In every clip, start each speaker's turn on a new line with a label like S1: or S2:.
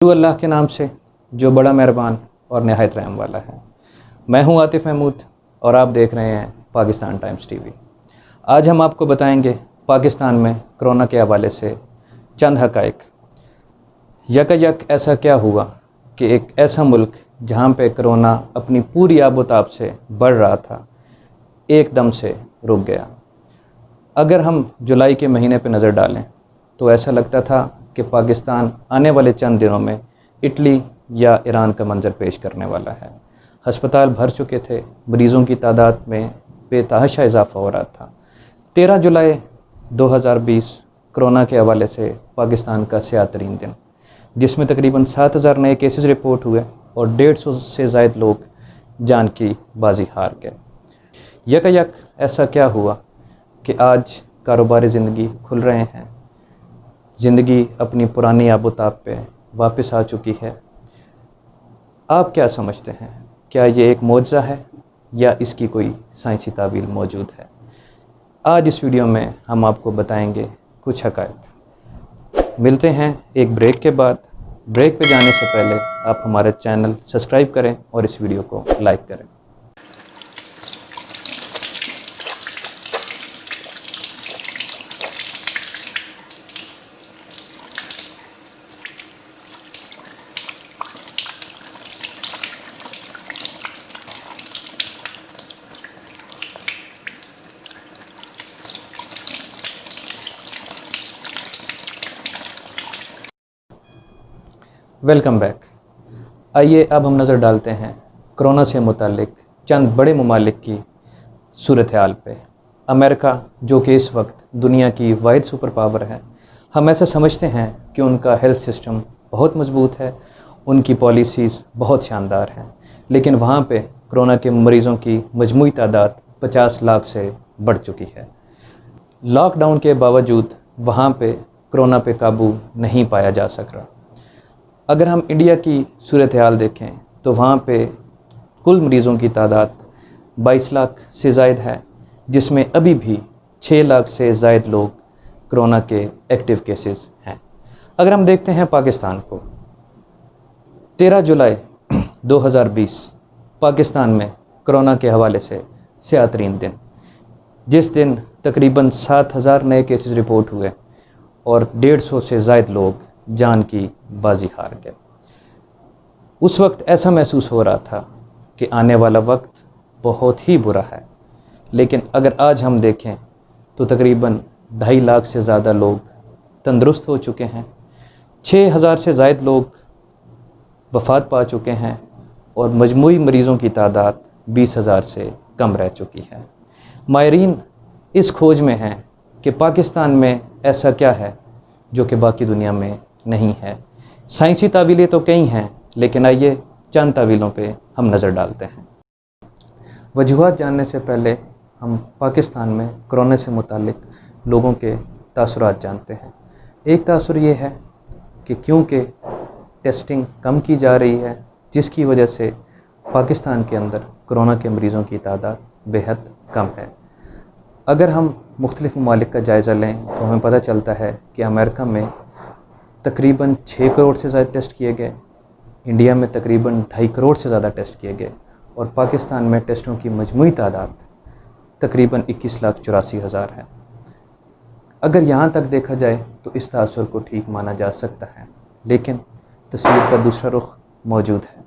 S1: अल्लाह के नाम से जो बड़ा मेहरबान और नहायत रहम वाला है। मैं हूं आतिफ़ महमूद और आप देख रहे हैं पाकिस्तान टाइम्स टीवी। आज हम आपको बताएंगे पाकिस्तान में कोरोना के हवाले से चंद हक़ाइक़। यकायक ऐसा क्या हुआ कि एक ऐसा मुल्क जहां पे कोरोना अपनी पूरी आबोताब से बढ़ रहा था, एकदम से रुक गया। अगर हम जुलाई के महीने पर नज़र डालें तो ऐसा लगता था कि पाकिस्तान आने वाले चंद दिनों में इटली या ईरान का मंजर पेश करने वाला है। हस्पताल भर चुके थे, मरीज़ों की तादाद में बेतहाशा इजाफ़ा हो रहा था। 13 जुलाई 2020 कोरोना के हवाले से पाकिस्तान का स्याह तरीन दिन, जिसमें तकरीबन 7000 नए केसेस रिपोर्ट हुए और 150 से ज़ायद लोग जान की बाजी हार गए। यकायक ऐसा क्या हुआ कि आज कारोबारी ज़िंदगी खुल रहे हैं, ज़िंदगी अपनी पुरानी आबोताब पे वापस आ चुकी है। आप क्या समझते हैं, क्या ये एक मौजज़ा है या इसकी कोई साइंसी तावील मौजूद है? आज इस वीडियो में हम आपको बताएंगे कुछ हक़ाइक़। मिलते हैं एक ब्रेक के बाद। ब्रेक पे जाने से पहले आप हमारे चैनल सब्सक्राइब करें और इस वीडियो को लाइक करें। Welcome back. आइए अब हम नज़र डालते हैं कोरोना से मुतालिक चंद बड़े ममालिक की सूरत हाल पे। अमेरिका, जो कि इस वक्त दुनिया की वाहिद सुपर पावर है, हम ऐसा समझते हैं कि उनका हेल्थ सिस्टम बहुत मजबूत है, उनकी पॉलिसीज़ बहुत शानदार हैं, लेकिन वहाँ पे कोरोना के मरीज़ों की मजमूई तादाद 50 लाख से बढ़ चुकी है। लॉकडाउन के बावजूद वहाँ पे कोरोना पे काबू नहीं पाया जा सक रहा। अगर हम इंडिया की सूरत हाल देखें तो वहाँ पे कुल मरीज़ों की तादाद 22 लाख से ज़ायद है, जिसमें अभी भी 6 लाख से ज़ायद लोग कोरोना के एक्टिव केसेस हैं। अगर हम देखते हैं पाकिस्तान को, 13 जुलाई 2020 पाकिस्तान में कोरोना के हवाले से स्याह तरीन दिन, जिस दिन तकरीबन 7000 नए केसेस रिपोर्ट हुए और 150 से ज़ायद लोग जान की बाजी हार गए। उस वक्त ऐसा महसूस हो रहा था कि आने वाला वक्त बहुत ही बुरा है, लेकिन अगर आज हम देखें तो तकरीबन 2.5 लाख से ज़्यादा लोग तंदुरुस्त हो चुके हैं, 6000 से ज़ायद लोग वफ़ात पा चुके हैं और मजमूई मरीज़ों की तादाद 20,000 से कम रह चुकी है। माहिरीन इस खोज में हैं कि पाकिस्तान में ऐसा क्या है जो कि बाकी दुनिया में नहीं है। साइंसी तावीलें तो कई हैं, लेकिन आइए चंद तावीलों पे हम नज़र डालते हैं। वजूहात जानने से पहले हम पाकिस्तान में कोरोना से मुतालिक लोगों के तासुरात जानते हैं। एक तासुर ये है कि क्योंकि टेस्टिंग कम की जा रही है, जिसकी वजह से पाकिस्तान के अंदर कोरोना के मरीज़ों की तादाद बेहद कम है। अगर हम मुख्तलिफ़ ममालिक का जायज़ा लें तो हमें पता चलता है कि अमेरिका में तकरीबन 6 करोड़ से ज़्यादा टेस्ट किए गए, इंडिया में तकरीबन 2.5 करोड़ से ज़्यादा टेस्ट किए गए और पाकिस्तान में टेस्टों की मजमूई तादाद तकरीबन 21,84,000 है। अगर यहाँ तक देखा जाए तो इस तासुर को ठीक माना जा सकता है, लेकिन तस्वीर का दूसरा रुख मौजूद है।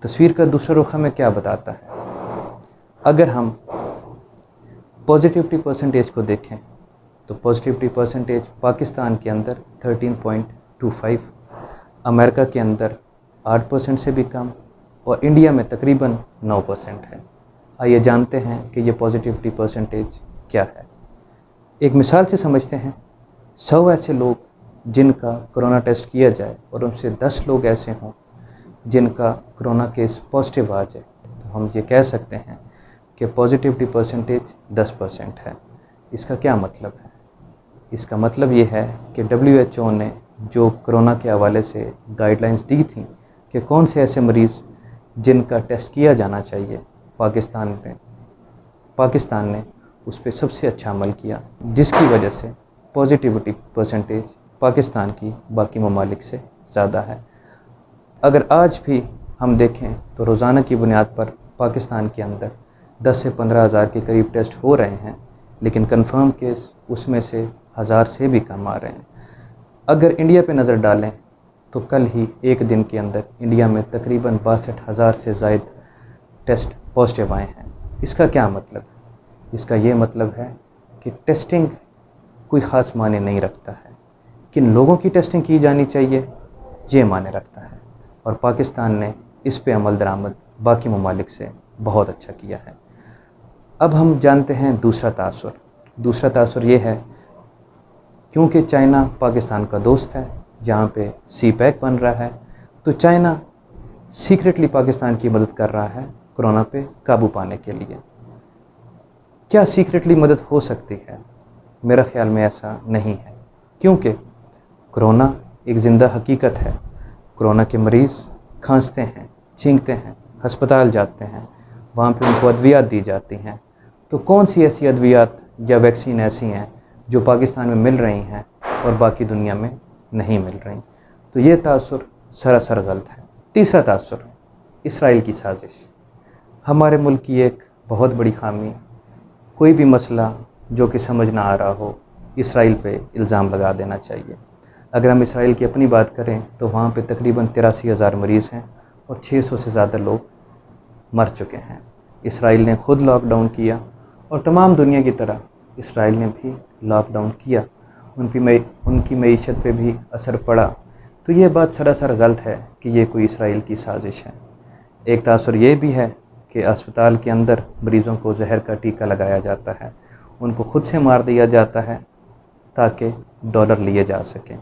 S1: तस्वीर का दूसरा रुख हमें क्या बताता है? अगर हम पॉजिटिविटी परसेंटेज को देखें तो पॉजिटिविटी परसेंटेज पाकिस्तान के अंदर 13.25, अमेरिका के अंदर 8% से भी कम और इंडिया में तकरीबन 9% है। आइए जानते हैं कि ये पॉजिटिविटी परसेंटेज क्या है। एक मिसाल से समझते हैं। 100 ऐसे लोग जिनका कोरोना टेस्ट किया जाए और उनसे 10 लोग ऐसे हों जिनका कोरोना केस पॉजिटिव आ जाए, तो हम ये कह सकते हैं कि पॉजिटिविटी परसेंटेज 10% है। इसका क्या मतलब है? इसका मतलब ये है कि WHO ने जो कोरोना के हवाले से गाइडलाइंस दी थी कि कौन से ऐसे मरीज़ जिनका टेस्ट किया जाना चाहिए पाकिस्तान ने उस पर सबसे अच्छा अमल किया, जिसकी वजह से पॉजिटिविटी परसेंटेज पाकिस्तान की बाकी ममालिक से ज़्यादा है। अगर आज भी हम देखें तो रोज़ाना की बुनियाद पर पाकिस्तान के अंदर 10 से 15 हज़ार के करीब टेस्ट हो रहे हैं, लेकिन कंफर्म केस उसमें से 1000 से भी कम आ रहे हैं। अगर इंडिया पे नज़र डालें तो कल ही एक दिन के अंदर इंडिया में तकरीबन 62,000 से ज़ायद टेस्ट पॉजिटिव आए हैं। इसका क्या मतलब है? इसका ये मतलब है कि टेस्टिंग कोई ख़ास मायने नहीं रखता है। किन लोगों की टेस्टिंग की जानी चाहिए ये मायने रखता है, और पाकिस्तान ने इस पे अमल दरामद बाकी ममालिक से बहुत अच्छा किया है। अब हम जानते हैं दूसरा तासुर। दूसरा तासुर ये है, क्योंकि चाइना पाकिस्तान का दोस्त है, जहाँ पे सी पैक बन रहा है, तो चाइना सीक्रेटली पाकिस्तान की मदद कर रहा है कोरोना पे काबू पाने के लिए। क्या सीक्रेटली मदद हो सकती है? मेरा ख़्याल में ऐसा नहीं है, क्योंकि कोरोना एक ज़िंदा हकीकत है। कोरोना के मरीज़ खांसते हैं, छींकते हैं, अस्पताल जाते हैं, वहाँ पे उनको अद्वियात दी जाती हैं। तो कौन सी ऐसी अद्वियात या वैक्सीन ऐसी हैं जो पाकिस्तान में मिल रही हैं और बाकी दुनिया में नहीं मिल रही? तो ये तासुर सरासर गलत है। तीसरा तासुर, इसराइल की साजिश। हमारे मुल्क की एक बहुत बड़ी खामी, कोई भी मसला जो कि समझ ना आ रहा हो, इसराइल पे इल्ज़ाम लगा देना चाहिए। अगर हम इसराइल की अपनी बात करें तो वहाँ पे तकरीबन 83,000 मरीज़ हैं और 600 से ज़्यादा लोग मर चुके हैं। इसराइल ने ख़ुद लॉकडाउन किया और तमाम दुनिया की तरह इसराइल ने भी लॉकडाउन किया। उनकी मईशत पे भी असर पड़ा। तो ये बात सरासर गलत है कि ये कोई इसराइल की साजिश है। एक तासुर ये भी है कि अस्पताल के अंदर मरीज़ों को जहर का टीका लगाया जाता है, उनको ख़ुद से मार दिया जाता है ताकि डॉलर लिए जा सकें।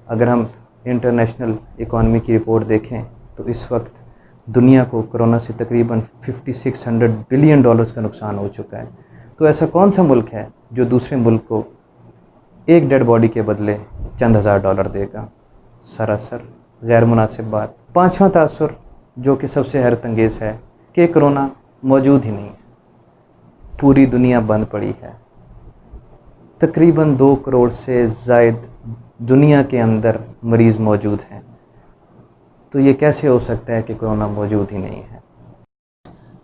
S1: अगर हम इंटरनेशनल इकॉनमी की रिपोर्ट देखें तो इस वक्त दुनिया को कोरोना से तकरीबन 5600 बिलियन डॉलर्स का नुकसान हो चुका है। तो ऐसा कौन सा मुल्क है जो दूसरे मुल्क को एक डेड बॉडी के बदले चंद हज़ार डॉलर देगा? सरासर गैर मुनासिब बात। पांचवा तासुर जो कि सबसे हैरत अंगेज़ है कि कोरोना मौजूद ही नहीं है, पूरी दुनिया बंद पड़ी है। तकरीबन 2 करोड़ से ज़ायद दुनिया के अंदर मरीज़ मौजूद हैं। तो ये कैसे हो सकता है कि कोरोना मौजूद ही नहीं है?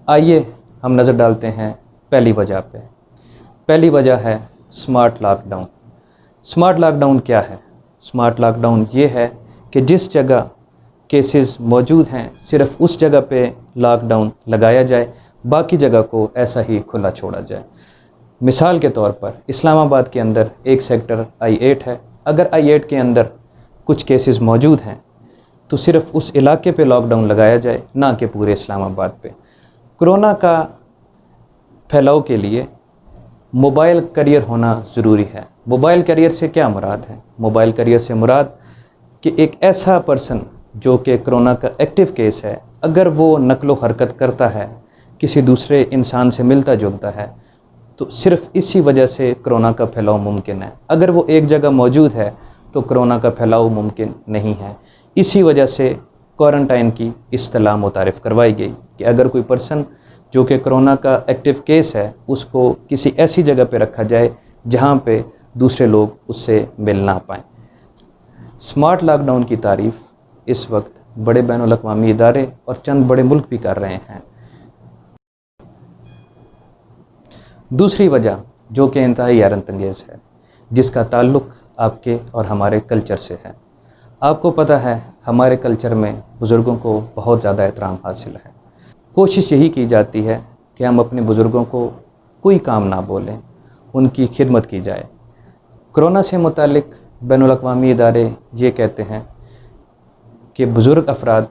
S1: आइए हम नज़र डालते हैं पहली वजह पे। पहली वजह है स्मार्ट लॉकडाउन। स्मार्ट लॉकडाउन क्या है? स्मार्ट लॉकडाउन ये है कि जिस जगह केसेस मौजूद हैं सिर्फ़ उस जगह पे लॉकडाउन लगाया जाए, बाकी जगह को ऐसा ही खुला छोड़ा जाए। मिसाल के तौर पर इस्लामाबाद के अंदर एक सेक्टर I8 है। अगर I8 के अंदर कुछ केसेस मौजूद हैं तो सिर्फ़ उस इलाके पे लॉकडाउन लगाया जाए, ना कि पूरे इस्लामाबाद पे। कोरोना का फैलाव के लिए मोबाइल करियर होना ज़रूरी है। मोबाइल करियर से क्या मुराद है? मोबाइल करियर से मुराद कि एक ऐसा पर्सन जो कि कोरोना का एक्टिव केस है, अगर वो नकलो हरकत करता है, किसी दूसरे इंसान से मिलता जुलता है, तो सिर्फ़ इसी वजह से कोरोना का फैलाव मुमकिन है। अगर वो एक जगह मौजूद है तो कोरोना का फैलाव मुमकिन नहीं है। इसी वजह से क्वारंटाइन की इस्तिलाह मुतारिफ़ करवाई गई कि अगर कोई पर्सन जो कि कोरोना का एक्टिव केस है उसको किसी ऐसी जगह पे रखा जाए जहाँ पे दूसरे लोग उससे मिल ना पाएँ। स्मार्ट लॉकडाउन की तारीफ़ इस वक्त बड़े बैनुल अक़वामी इदारे और चंद बड़े मुल्क भी कर रहे हैं। दूसरी वजह जो कि इंतहाई हैरत अंगेज़ है, जिसका ताल्लुक़ आपके और हमारे कल्चर से है। आपको पता है हमारे कल्चर में बुज़ुर्गों को बहुत ज़्यादा एहतराम हासिल है। कोशिश यही की जाती है कि हम अपने बुज़ुर्गों को कोई काम ना बोलें, उनकी खिदमत की जाए। कोरोना से मुतालिक बैनुल अक़वामी इदारे ये कहते हैं कि बुज़ुर्ग अफराद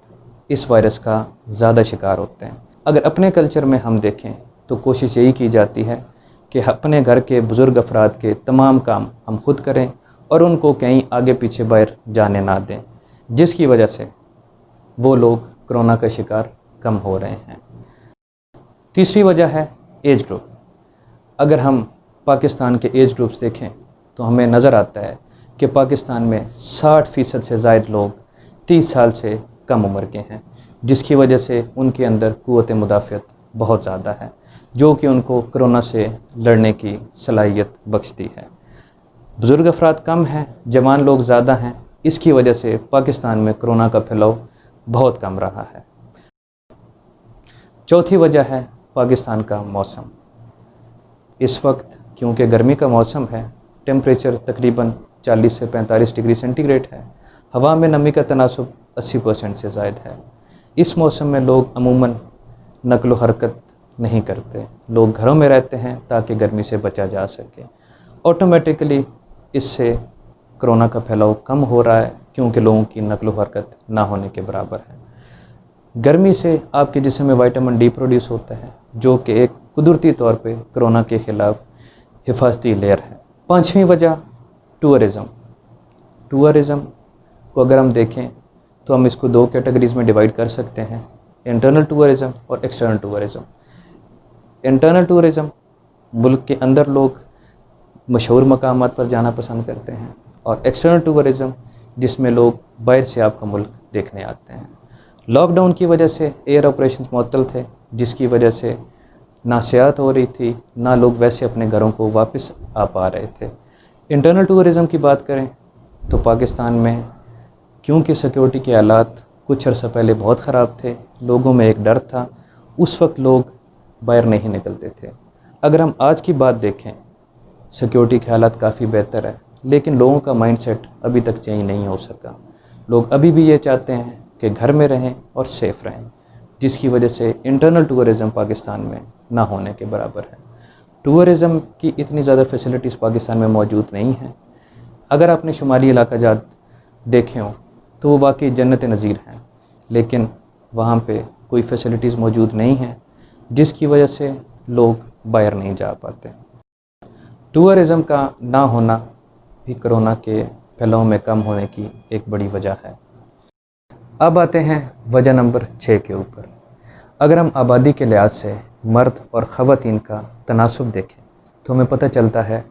S1: इस वायरस का ज़्यादा शिकार होते हैं। अगर अपने कल्चर में हम देखें तो कोशिश यही की जाती है कि अपने घर के बुज़ुर्ग अफराद के तमाम काम हम खुद करें और उनको कहीं आगे पीछे बाहर जाने ना दें, जिसकी वजह से वो लोग कोरोना का शिकार कम हो रहे हैं। तीसरी वजह है एज ग्रुप। अगर हम पाकिस्तान के एज ग्रुप्स देखें तो हमें नज़र आता है कि पाकिस्तान में 60% से ज़ायद लोग 30 साल से कम उम्र के हैं, जिसकी वजह से उनके अंदर क़ुव्वत मुदाफ़ियत बहुत ज़्यादा है, जो कि उनको कोरोना से लड़ने की सलाहियत बख्शती है। बुज़ुर्ग अफराद कम हैं, जवान लोग ज़्यादा हैं। इसकी वजह से पाकिस्तान में कोरोना का फैलाव बहुत कम रहा है। चौथी वजह है पाकिस्तान का मौसम। इस वक्त क्योंकि गर्मी का मौसम है, टेम्परेचर तकरीबन 40 से 45 डिग्री सेंटीग्रेड है, हवा में नमी का तनासुब 80% से ज़ायद है। इस मौसम में लोग अमूमन नक़्ल हरकत नहीं करते, लोग घरों में रहते हैं ताकि गर्मी से बचा जा सके। ऑटोमेटिकली इससे कोरोना का फैलाव कम हो रहा है क्योंकि लोगों की नक़्ल हरकत ना होने के बराबर है। गर्मी से आपके जिस्म में विटामिन डी प्रोड्यूस होता है जो कि एक कुदरती तौर पे कोरोना के ख़िलाफ़ हिफाजती लेयर है। पाँचवीं वजह टूरिज़म। टूरिज़म को अगर हम देखें तो हम इसको दो कैटेगरीज़ में डिवाइड कर सकते हैं, इंटरनल टूरिज़म और एक्सटर्नल टूरिज़म। इंटरनल टूरिज़म, मुल्क के अंदर लोग मशहूर मकामात पर जाना पसंद करते हैं, और एक्सटर्नल टूरिज़म जिसमें लोग बाहर से आपका मुल्क देखने आते हैं। लॉकडाउन की वजह से एयर ऑपरेशंस मुअत्तल थे, जिसकी वजह से ना सियाहत हो रही थी, ना लोग वैसे अपने घरों को वापस आ पा रहे थे। इंटरनल टूरिज़म की बात करें तो पाकिस्तान में क्योंकि सिक्योरिटी के हालात कुछ अर्सा पहले बहुत ख़राब थे, लोगों में एक डर था, उस वक्त लोग बाहर नहीं निकलते थे। अगर हम आज की बात देखें, सिक्योरिटी के हालात काफ़ी बेहतर है, लेकिन लोगों का माइंडसेट अभी तक चेंज नहीं हो सका। लोग अभी भी ये चाहते हैं कि घर में रहें और सेफ़ रहें, जिसकी वजह से इंटरनल टूरिज़म पाकिस्तान में ना होने के बराबर है। टूरिज़म की इतनी ज़्यादा फैसिलिटीज़ पाकिस्तान में मौजूद नहीं हैं। अगर आपने शुमाली इलाका जात देखे हों तो वो वाकई जन्नत नज़ीर हैं, लेकिन वहाँ पे कोई फैसिलिटीज़ मौजूद नहीं हैं, जिसकी वजह से लोग बाहर नहीं जा पाते। टूरिज़म का ना होना भी कोरोना के फैलाव में कम होने की एक बड़ी वजह है। अब आते हैं वजह नंबर 6 के ऊपर। अगर हम आबादी के लिहाज से मर्द और ख़वातीन का तनासुब देखें तो हमें पता चलता है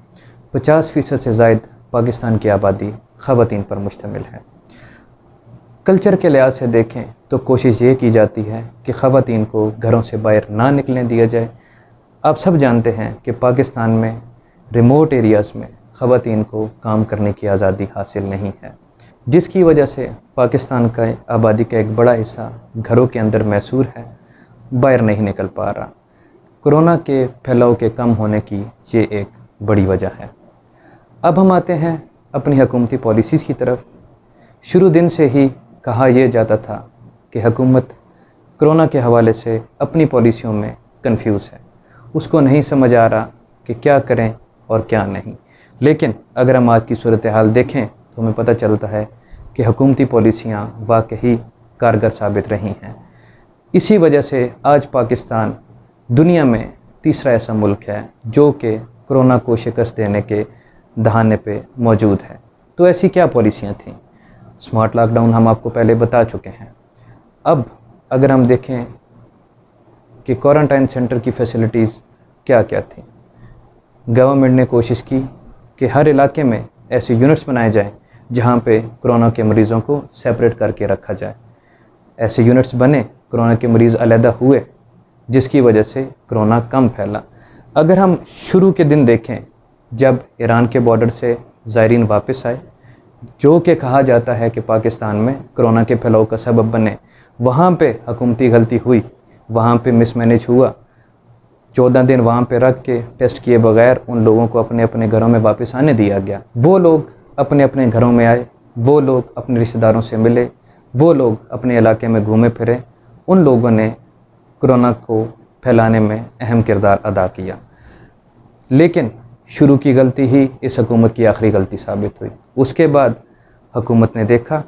S1: 50% से ज़ायद पाकिस्तान की आबादी ख़वातीन पर मुश्तमिल है। कल्चर के लिहाज से देखें तो कोशिश ये की जाती है कि ख़वातीन को घरों से बाहर ना निकलने दिया जाए। आप सब जानते हैं कि पाकिस्तान में रिमोट एरियाज़ में ख़वातीन को काम करने की आज़ादी हासिल नहीं है, जिसकी वजह से पाकिस्तान का आबादी का एक बड़ा हिस्सा घरों के अंदर मैसूर है, बाहर नहीं निकल पा रहा। कोरोना के फैलाव के कम होने की ये एक बड़ी वजह है। अब हम आते हैं अपनी हुकूमती पॉलिसीज़ की तरफ। शुरू दिन से ही कहा यह जाता था कि हुकूमत कोरोना के हवाले से अपनी पॉलिसियों में कंफ्यूज है, उसको नहीं समझ आ रहा कि क्या करें और क्या नहीं। लेकिन अगर हम आज की सूरत हाल देखें तो हमें पता चलता है कि हुकूमती पॉलिसियाँ वाकई कारगर साबित रही हैं। इसी वजह से आज पाकिस्तान दुनिया में तीसरा ऐसा मुल्क है जो कि कोरोना को शिकस्त देने के दहाने पे मौजूद है। तो ऐसी क्या पॉलिसियाँ थीं? स्मार्ट लॉकडाउन हम आपको पहले बता चुके हैं। अब अगर हम देखें कि क्वारंटाइन सेंटर की फ़ैसिलिटीज़ क्या क्या थी, गवर्नमेंट ने कोशिश की कि हर इलाके में ऐसे यूनिट्स बनाए जाएं जहां पे कोरोना के मरीज़ों को सेपरेट करके रखा जाए। ऐसे यूनिट्स बने, कोरोना के मरीज़ अलहदा हुए, जिसकी वजह से कोरोना कम फैला। अगर हम शुरू के दिन देखें जब ईरान के बॉर्डर से ज़ायरीन वापस आए, जो कि कहा जाता है कि पाकिस्तान में कोरोना के फैलाव का सबब बने, वहाँ पे हुकूमती गलती हुई, वहाँ पे मिसमैनेज हुआ। 14 दिन वहाँ पे रख के टेस्ट किए बगैर उन लोगों को अपने अपने घरों में वापस आने दिया गया। वो लोग अपने अपने घरों में आए, वो लोग अपने रिश्तेदारों से मिले, वो लोग अपने इलाके में घूमे फिरे। उन लोगों ने कोरोना को फैलाने में अहम किरदार अदा किया। लेकिन शुरू की गलती ही इस हुकूमत की आखिरी गलती साबित हुई। उसके बाद हुकूमत ने देखा,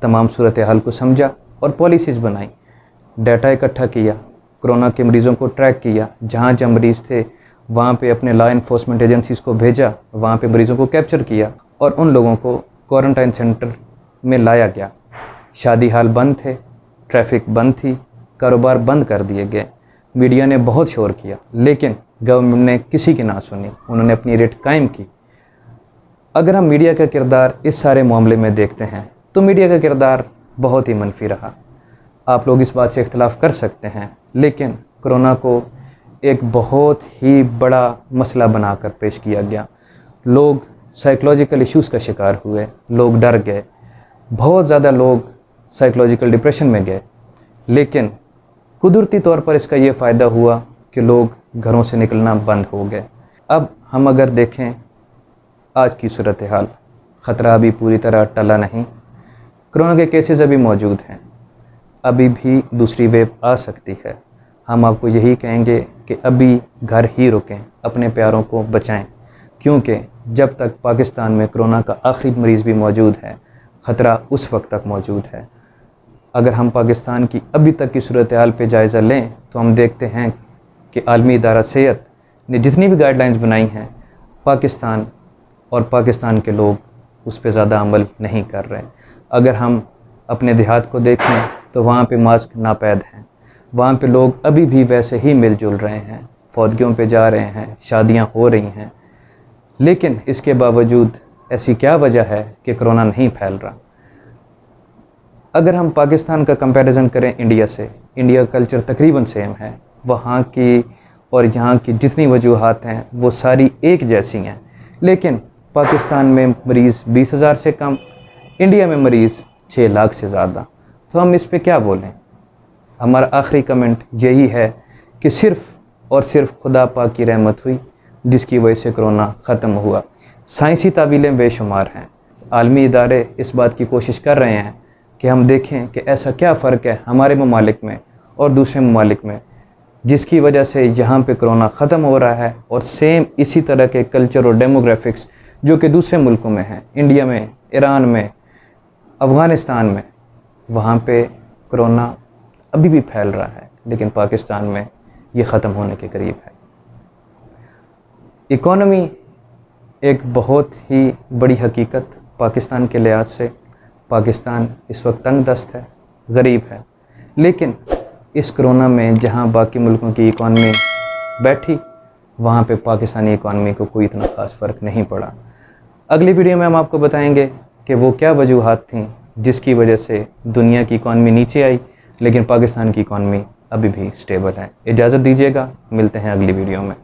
S1: तमाम सूरत हाल को समझा और पॉलिसीज़ बनाई, डाटा इकट्ठा किया, कोरोना के मरीज़ों को ट्रैक किया, जहाँ जहाँ मरीज़ थे वहाँ पे अपने लॉ इन्फोर्समेंट एजेंसीज़ को भेजा, वहाँ पे मरीज़ों को कैप्चर किया और उन लोगों को क्वारंटाइन सेंटर में लाया गया। शादी हाल बंद थे, ट्रैफिक बंद थी, कारोबार बंद कर दिए गए। मीडिया ने बहुत शोर किया, लेकिन गवर्नमेंट ने किसी की ना सुनी, उन्होंने अपनी रेट कायम की। अगर हम मीडिया का किरदार इस सारे मामले में देखते हैं तो मीडिया का किरदार बहुत ही मनफी रहा। आप लोग इस बात से इख्तलाफ कर सकते हैं, लेकिन कोरोना को एक बहुत ही बड़ा मसला बनाकर पेश किया गया। लोग साइकोलॉजिकल इश्यूज़ का शिकार हुए, लोग डर गए, बहुत ज़्यादा लोग साइकोलॉजिकल डिप्रेशन में गए, लेकिन कुदरती तौर पर इसका ये फ़ायदा हुआ कि लोग घरों से निकलना बंद हो गए। अब हम अगर देखें आज की सूरत हाल, ख़तरा अभी पूरी तरह टला नहीं। कोरोना के केसेस अभी मौजूद हैं, अभी भी दूसरी वेव आ सकती है। हम आपको यही कहेंगे कि अभी घर ही रुकें, अपने प्यारों को बचाएं, क्योंकि जब तक पाकिस्तान में कोरोना का आखिरी मरीज़ भी मौजूद है, ख़तरा उस वक्त तक मौजूद है। अगर हम पाकिस्तान की अभी तक की सूरत हाल पे जायज़ा लें तो हम देखते हैं कि आलमी इदारा सेहत ने जितनी भी गाइडलाइंस बनाई हैं, पाकिस्तान और पाकिस्तान के लोग उस पर ज़्यादा अमल नहीं कर रहे। अगर हम अपने देहात को देखें तो वहाँ पे मास्क नापैद हैं, वहाँ पे लोग अभी भी वैसे ही मिलजुल रहे हैं, फौतगियों पे जा रहे हैं, शादियाँ हो रही हैं, लेकिन इसके बावजूद ऐसी क्या वजह है कि कोरोना नहीं फैल रहा। अगर हम पाकिस्तान का कंपैरिजन करें इंडिया से, इंडिया का कल्चर तकरीबन सेम है, वहाँ की और यहाँ की जितनी वजूहात हैं वो सारी एक जैसी हैं, लेकिन पाकिस्तान में मरीज़ 20,000 से कम, इंडिया में मरीज़ 6 लाख से ज़्यादा। तो हम इस पे क्या बोलें। हमारा आखिरी कमेंट यही है कि सिर्फ़ और सिर्फ खुदा पाक की रहमत हुई जिसकी वजह से कोरोना ख़त्म हुआ। साइंसी तावीलें बेशुमार हैं, आलमी इदारे इस बात की कोशिश कर रहे हैं कि हम देखें कि ऐसा क्या फ़र्क है हमारे ममालिक में और दूसरे ममालिक में जिसकी वजह से यहाँ पे कोरोना ख़त्म हो रहा है, और सेम इसी तरह के कल्चर और डेमोग्राफिक्स जो कि दूसरे मुल्कों में हैं, इंडिया में, ईरान में, अफ़गानिस्तान में, वहाँ पे कोरोना अभी भी फैल रहा है, लेकिन पाकिस्तान में ये ख़त्म होने के करीब है। इकोनॉमी एक बहुत ही बड़ी हकीकत पाकिस्तान के लिहाज से, पाकिस्तान इस वक्त तंग दस्त है, गरीब है, लेकिन इस कोरोना में जहां बाकी मुल्कों की इकॉनमी बैठी, वहां पे पाकिस्तानी इकॉनमी को कोई इतना ख़ास फ़र्क नहीं पड़ा। अगली वीडियो में हम आपको बताएंगे कि वो क्या वजूहात थीं जिसकी वजह से दुनिया की इकॉनमी नीचे आई, लेकिन पाकिस्तान की इकॉनमी अभी भी स्टेबल है। इजाज़त दीजिएगा, मिलते हैं अगली वीडियो में।